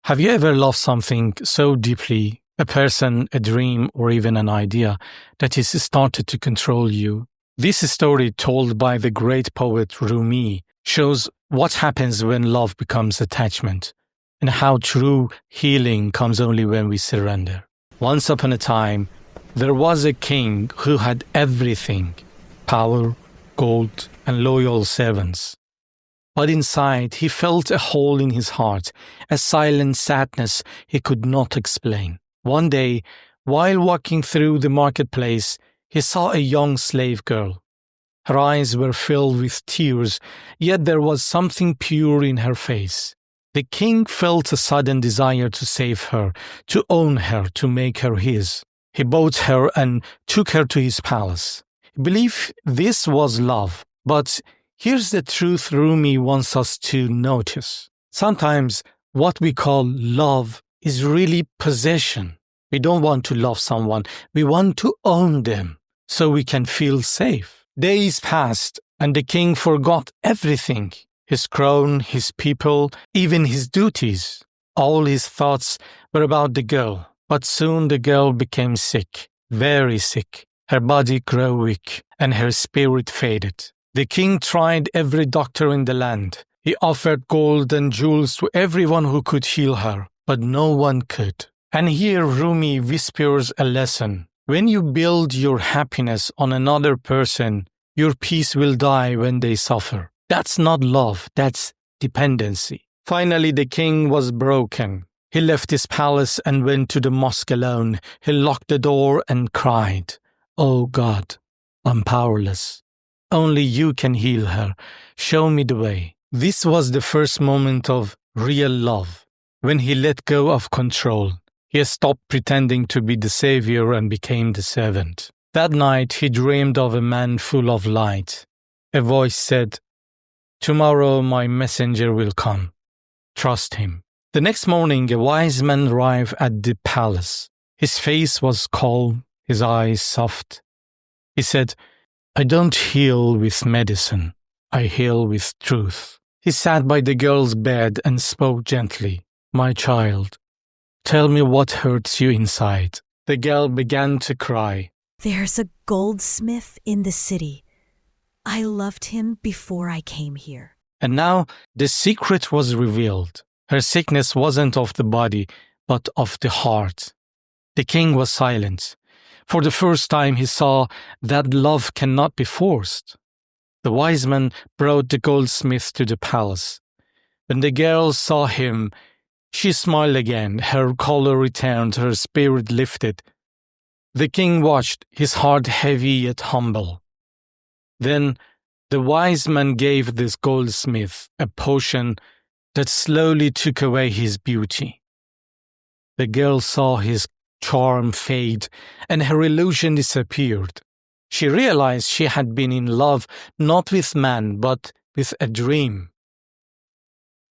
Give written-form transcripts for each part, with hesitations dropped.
Have you ever loved something so deeply, a person, a dream, or even an idea, that it started to control you? This story, told by the great poet Rumi, shows what happens when love becomes attachment, and how true healing comes only when we surrender. Once upon a time, there was a king who had everything: power, gold, and loyal servants. But inside, he felt a hole in his heart, a silent sadness he could not explain. One day, while walking through the marketplace, he saw a young slave girl. Her eyes were filled with tears, yet there was something pure in her face. The king felt a sudden desire to save her, to own her, to make her his. He bought her and took her to his palace. He believed this was love, but here's the truth Rumi wants us to notice. Sometimes what we call love is really possession. We don't want to love someone, we want to own them so we can feel safe. Days passed and the king forgot everything: his crown, his people, even his duties. All his thoughts were about the girl. But soon the girl became sick, very sick. Her body grew weak and her spirit faded. The king tried every doctor in the land. He offered gold and jewels to everyone who could heal her, but no one could. And here Rumi whispers a lesson. When you build your happiness on another person, your peace will die when they suffer. That's not love, that's dependency. Finally, the king was broken. He left his palace and went to the mosque alone. He locked the door and cried, "Oh God, I'm powerless. Only you can heal her. Show me the way." This was the first moment of real love, when he let go of control. He stopped pretending to be the savior and became the servant. That night he dreamed of a man full of light. A voice said, "Tomorrow my messenger will come. Trust him." The next morning a wise man arrived at the palace. His face was calm, his eyes soft. He said, "I don't heal with medicine, I heal with truth." He sat by the girl's bed and spoke gently. "My child, tell me what hurts you inside." The girl began to cry. "There's a goldsmith in the city. I loved him before I came here." And now the secret was revealed. Her sickness wasn't of the body, but of the heart. The king was silent. For the first time he saw that love cannot be forced. The wise man brought the goldsmith to the palace. When the girl saw him, she smiled again. Her color returned, her spirit lifted. The king watched, his heart heavy yet humble. Then the wise man gave this goldsmith a potion that slowly took away his beauty. The girl saw his charm fade and her illusion disappeared. She realized she had been in love not with man but with a dream.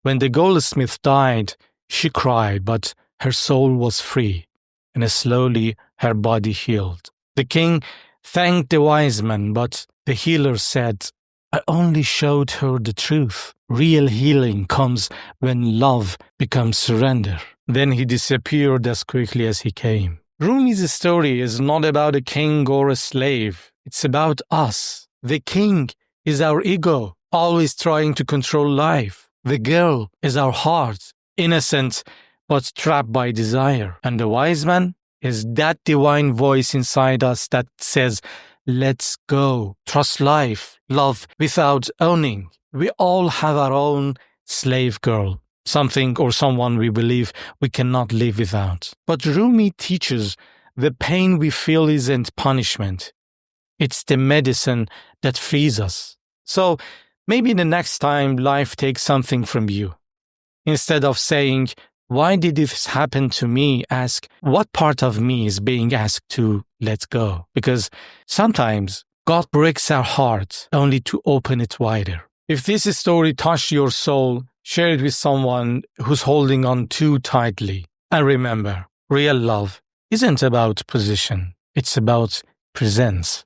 When the goldsmith died, she cried, but her soul was free, and slowly her body healed. The king thanked the wise man, but the healer said, "I only showed her the truth. Real healing comes when love becomes surrender." Then he disappeared as quickly as he came. Rumi's story is not about a king or a slave. It's about us. The king is our ego, always trying to control life. The girl is our heart, innocent but trapped by desire. And the wise man is that divine voice inside us that says, "Let's go, trust life, love without owning." We all have our own slave girl, something or someone we believe we cannot live without. But Rumi teaches the pain we feel isn't punishment. It's the medicine that frees us. So maybe the next time life takes something from you, instead of saying, "Why did this happen to me?" ask, "What part of me is being asked to let go?" Because sometimes God breaks our heart only to open it wider. If this story touched your soul, share it with someone who's holding on too tightly. And remember, real love isn't about position, it's about presence.